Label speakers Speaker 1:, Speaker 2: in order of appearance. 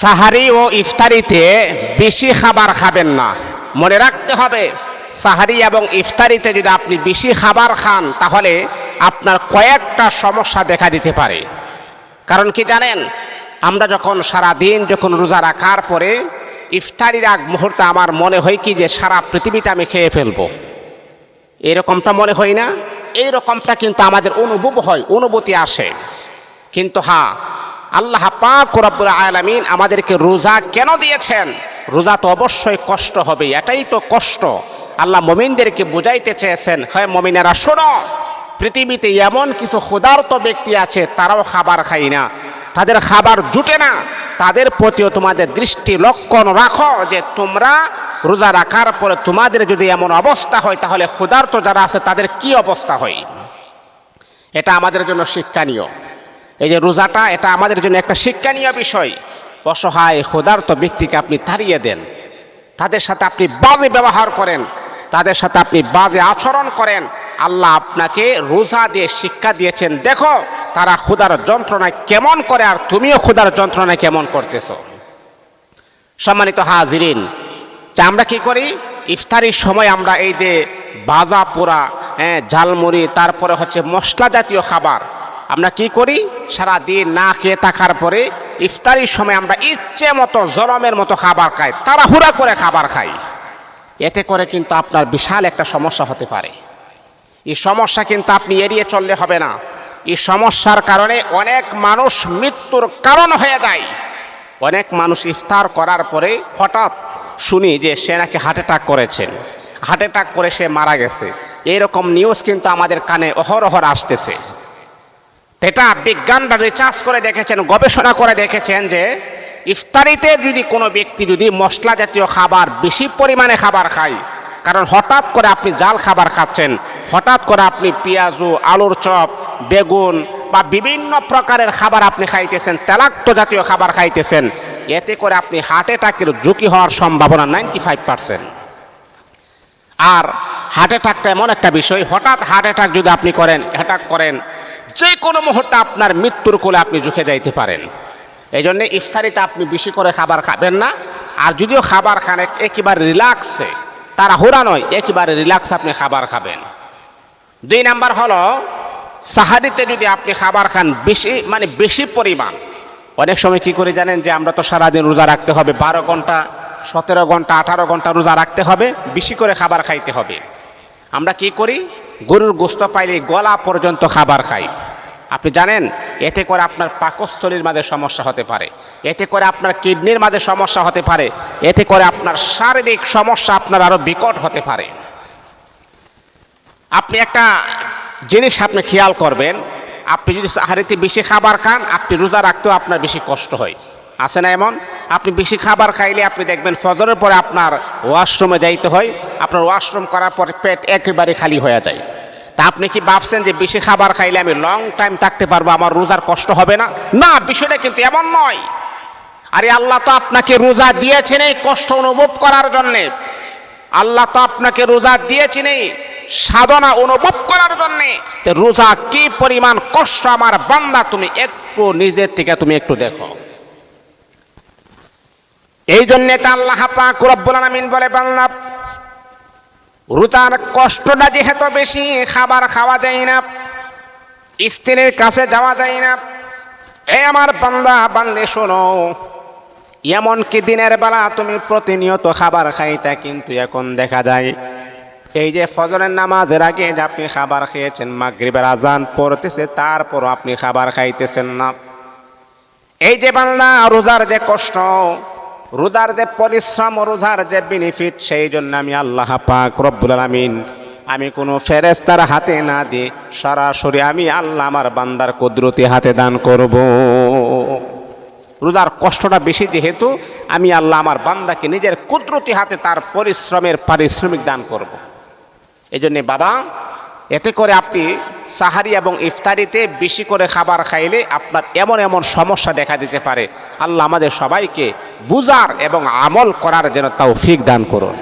Speaker 1: সাহারি ও ইফতারিতে বেশি খাবার খাবেন না। মনে রাখতে হবে, সাহারি এবং ইফতারিতে যদি আপনি বেশি খাবার খান তাহলে আপনার কয়েকটা সমস্যা দেখা দিতে পারে। কারণ কি জানেন, আমরা যখন সারাদিন যখন রোজা রাখার পরে ইফতারির আগ মুহূর্তে আমার মনে হয় কি যে সারা পৃথিবীতে আমি খেয়ে ফেলবো, এরকমটা মনে হয় না? এইরকমটা কিন্তু আমাদের অনুভূতি আসে। কিন্তু হ্যাঁ, আল্লাহ পাক রব্বুল আলামিন আমাদেরকে রোজা কেন দিয়েছেন? রোজা তো অবশ্যই কষ্ট হবে, এটাই তো কষ্ট। আল্লাহ মুমিনদেরকে বুঝাইতে চেয়েছেন, হ্যাঁ মুমিনেরা শোনো, পৃথিবীতে এমন কিছু ক্ষুধার্ত ব্যক্তি আছে তারাও খাবার খায় না, তাদের খাবার জুটে না। তাদের প্রতিও তোমাদের দৃষ্টি লক্ষণ রাখো যে তোমরা রোজা রাখার পরে তোমাদের যদি এমন অবস্থা হয় তাহলে ক্ষুধার্ত যারা আছে তাদের কি অবস্থা হয়। এটা আমাদের জন্য শিক্ষণীয়। এই যে রোজাটা, এটা আমাদের জন্য একটা শিক্ষণীয় বিষয়। অসহায় ক্ষুধার্ত ব্যক্তিকে আপনি তাড়িয়ে দেন, তাদের সাথে আপনি বাজে ব্যবহার করেন, তাদের সাথে আপনি বাজে আচরণ করেন। আল্লাহ আপনাকে রোজা দিয়ে শিক্ষা দিয়েছেন, দেখো তারা ক্ষুধার যন্ত্রণায় কেমন করে আর তুমিও ক্ষুধার যন্ত্রণায় কেমন করতেছো। সম্মানিত হাজিরিন, আমরা কি করি, ইফতারির সময় আমরা এই যে ভাজা পোড়া, ঝালমুড়ি, তারপরে হচ্ছে মশলা জাতীয় খাবার আমরা কি করি, সারা দিন না খেয়ে থাকার পরে ইফতারির সময় আমরা ইচ্ছে মতো জলমের মতো খাবার খাই, তাড়াহুড়া করে খাবার খাই। এতে করে কিন্তু আপনার বিশাল একটা সমস্যা হতে পারে। এই সমস্যা কিন্তু আপনি এড়িয়ে চললে হবে না। এই সমস্যার কারণে অনেক মানুষ মৃত্যুর কারণ হয়ে যায়। অনেক মানুষ ইফতার করার পরে হঠাৎ শুনি যে সে নাকি হার্ট অ্যাটাক করেছেন, হার্ট অ্যাটাক করে সে মারা গেছে। এইরকম নিউজ কিন্তু আমাদের কানে অহরহ আসতেছে। এটা বিজ্ঞানরা রিসার্চ করে দেখেছেন, গবেষণা করে দেখেছেন যে ইফতারিতে যদি কোনো ব্যক্তি যদি মশলা জাতীয় খাবার বেশি পরিমাণে খাবার খায়, কারণ হঠাৎ করে আপনি জাল খাবার খাচ্ছেন, হঠাৎ করে আপনি পেঁয়াজু, আলুর চপ, বেগুন বা বিভিন্ন প্রকারের খাবার আপনি খাইতেছেন, তেলাক্ত জাতীয় খাবার খাইতেছেন, এতে করে আপনি হার্ট অ্যাটাকের ঝুঁকি হওয়ার সম্ভাবনা 95%। আর হার্ট অ্যাটাকটা এমন একটা বিষয়, হঠাৎ হার্ট অ্যাটাক যদি আপনি করেন যে কোনো মুহূর্তে আপনার মৃত্যুর কোলে আপনি ঝুঁকে যাইতে পারেন। এই জন্য ইফতারিতে আপনি বেশি করে খাবার খাবেন না। আর যদিও খাবার খান একেবারে রিল্যাক্সে, তাড়াহুড়া নয়, একেবারে রিল্যাক্স আপনি খাবার খাবেন। 2 নাম্বার হলো, সাহারিতে যদি আপনি খাবার খান বেশি পরিমাণ, অনেক সময় কি করে জানেন যে আমরা তো সারাদিন রোজা রাখতে হবে, 12 ঘন্টা 17 ঘন্টা 18 ঘন্টা রোজা রাখতে হবে, বেশি করে খাবার খাইতে হবে। আমরা কি করি, গরুর গোশত পাইলে গলা পর্যন্ত খাবার খাই। আপনি জানেন এতে করে আপনার পাকস্থলীর মাঝে সমস্যা হতে পারে, এতে করে আপনার কিডনির মাঝে সমস্যা হতে পারে, এতে করে আপনার শারীরিক সমস্যা আপনার আরো বিকট হতে পারে। আপনি একটা জিনিস আপনি খেয়াল করবেন, আপনি যদি সাহারিতে বেশি খাবার খান, আপনি রোজা রাখতেও আপনার বেশি কষ্ট হয়। আছে না এমন? আপনি বেশি খাবার খাইলে আপনি দেখবেন ফজরের পরে আপনার ওয়াশরুমে যাইতে হয়, আপনার ওয়াশরুম করার পরে পেট একেবারে খালি হয়ে যায়। তা আপনি কি ভাবছেন যে বেশি খাবার খাইলে আমি লং টাইম থাকতে পারবো, আমার রোজার কষ্ট হবে না? না, বিষয়টা কিন্তু এমন নয়। আরে আল্লাহ তো আপনাকে রোজা দিয়েছেন এই কষ্ট অনুভব করার জন্যে। আল্লাহ তো আপনাকে রোজা দিয়েছেন এই সাধনা অনুভব করার জন্যে। রোজা কি পরিমাণ কষ্ট আমার বান্দা, তুমি একটু নিজের থেকে তুমি একটু দেখো। এই জন্যে তো আল্লাহ পাক রব্বুল আলামিন বলে, বান্দা রোজার কষ্টটা যেহেতু বেশি, খাবার খাওয়া যায় না, স্ত্রীর কাছে যাওয়া যায় না। এই আমার বান্দা বান্দে শোনো, এমনকি দিনের বেলা তুমি প্রতিনিয়ত খাবার খাইতে, কিন্তু এখন দেখা যায় এই যে ফজরের নামাজের আগে যে আপনি খাবার খেয়েছেন, মাগরিবের আজান পড়তেছে তারপরও আপনি খাবার খাইতেছেন না। এই যে বান্দা রোজার যে কষ্ট, রোজার যে পরিশ্রম, রোজার যে বেনিফিট, সেই জন্য আমি আল্লাহ পাক রব্বুল আলামিন আমি কোনো ফেরেশতার হাতে না দিয়ে সরাসরি আমি আল্লাহ আমার বান্দার কুদরতি হাতে দান করব। রোজার কষ্টটা বেশি যেহেতু, আমি আল্লাহ আমার বান্দাকে নিজের কুদরতি হাতে তার পরিশ্রমের পারিশ্রমিক দান করব। এই জন্যে বাবা, এতে করে আপনি সাহারি এবং ইফতারিতে বেশি করে খাবার খাইলে আপনার এমন এমন সমস্যা দেখা দিতে পারে। আল্লাহ আমাদের সবাইকে বুঝার এবং আমল করার যেন তৌফিক দান করুন।